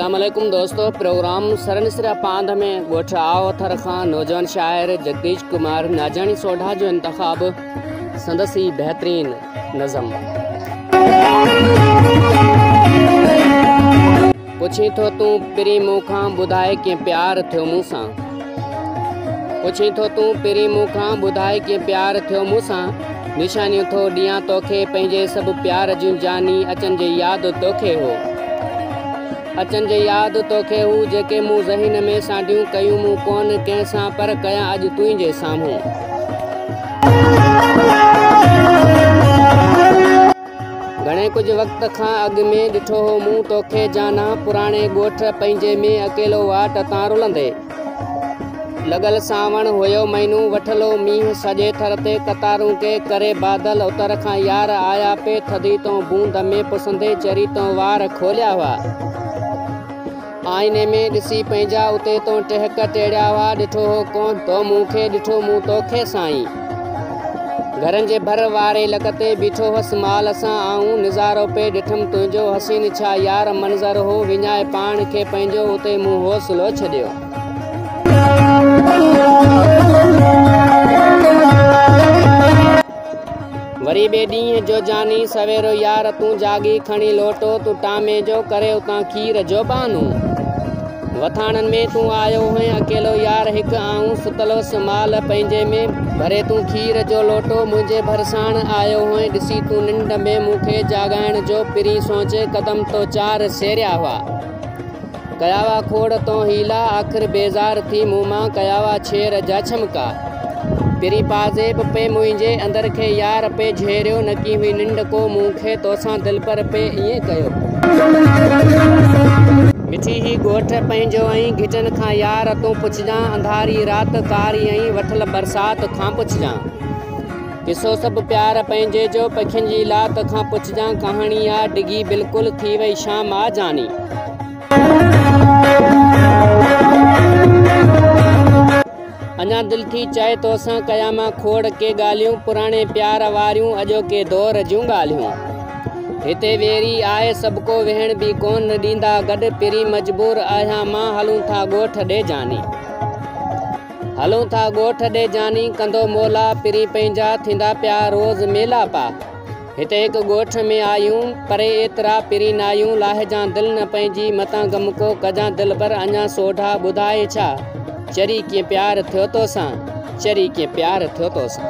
अस्सलामुअलैकुम दोस्तों, प्रोग्राम सरनसरा पांध में गोठ आओ थर खां नौजवान शायर जगदीश कुमार नाजानी सोढ़ा जो इंतखाब संदसी बेहतरीन नज़म। पुछी थो तूं पिरी मूंखां ॿुधाए के प्यार थियो मूंसां। पुछी थो तूं पिरी मूंखां ॿुधाए के प्यार थियो मूंसां। निशानियूं थो ॾियां तोखे पंहिंजे सभु प्यार जूं जानी। अचनि जे यादि तोखे हो, अचनि जे यादि तोखे हू जेके मूं ज़हीन में साडियूं कयूं मूं कोन कंहिंसां पर कयां अॼु तुंहिंजे साम्हूं। घणे कुझु वक़्त खां अॻु में ॾिठो हो मूं तोखे जाना। पुराणे ॻोठ पंहिंजे में अकेलो वाट तां रुलंदे। लॻल सावण हुयो महीनो वठलो मींहुं सॼे थर ते कतारूं के करे बादल। उतर खां यार आया पे थधी तो बूंद में पुसंदे चरी तो वार खोलिया हुआ। आईने में ॾिसी पंहिंजा उते तो टहक टेड़िया हुआ। ॾिठो हो कोन तो मूंखे ॾिठो मूं तोखे साईं। घरनि जे भर वारे लक ते बीठो हुअसि माल सां आऊं। निज़ारो पे ॾिठमि तुंहिंजो हसीन छा यार मंज़र हो। विञाए पाण खे पंहिंजो उते मूं हौसलो छॾियो। वरी ॿिए ॾींहं जो जानी सवेरो यार तूं जागी खणी लोटो। तूं टामे जो करे उतां खीर जो बानू। वथाणनि में तूं आयो हुएं अकेलो यार हिकु आऊं सुतलोसि माल पंहिंजे में भरे तूं खीर जो लोटो। मुंहिंजे भरसाण आयो हुएं ॾिसी तूं निंड में मूंखे जाॻाइण जो पिरी सोचे कदम तो चार सेरिया हुआ। कयावा खोड़ तो हीला आख़िर बेज़ार थी मूं मां कयावा छेर जा छमका। पिरी पाज़ेब पे मुंहिंजे अंदर खे यार पे झेरियो। नकी हुई निंड को मूंखे तोसां दिल पर पे ईअं कयो। मिठी ही ॻोठ पंहिंजो ऐं घिटनि खां यार तूं पुछजां। अंधारी राति कारी ऐं वठल बरसाति खां पुछजां। किसो सभु प्यार पंहिंजे जो पखियुनि जी लात खां पुछजां। कहाणी आ डिगी बिल्कुलु थी वई शाम आ जानी। अञा दिल थी चए तोसां कया मां खोड़ के ॻाल्हियूं। पुराणे प्यार वारियूं अॼोके दौर जूं ॻाल्हियूं। हिते वेरी आहे सभु को वेहण बि कोन ॾींदा गॾु। पिरी मजबूर आहियां मां हलूं था ॻोठ ॾे जानी। हलूं था ॻोठ ॾे जानी कंदो मोला। पिरी पंहिंजा थींदा पिया रोज़ मेला पा। हिते हिकु ॻोठ में आयूं परे एतिरा पिरी नायूं। लाहिजां दिलि न पंहिंजी मतां गम को कजां दिल भर अञा सोढ़ा ॿुधाए छा। चरी कीअं प्यार थियो तोसां, चरी कीअं प्यार थियो तोसां।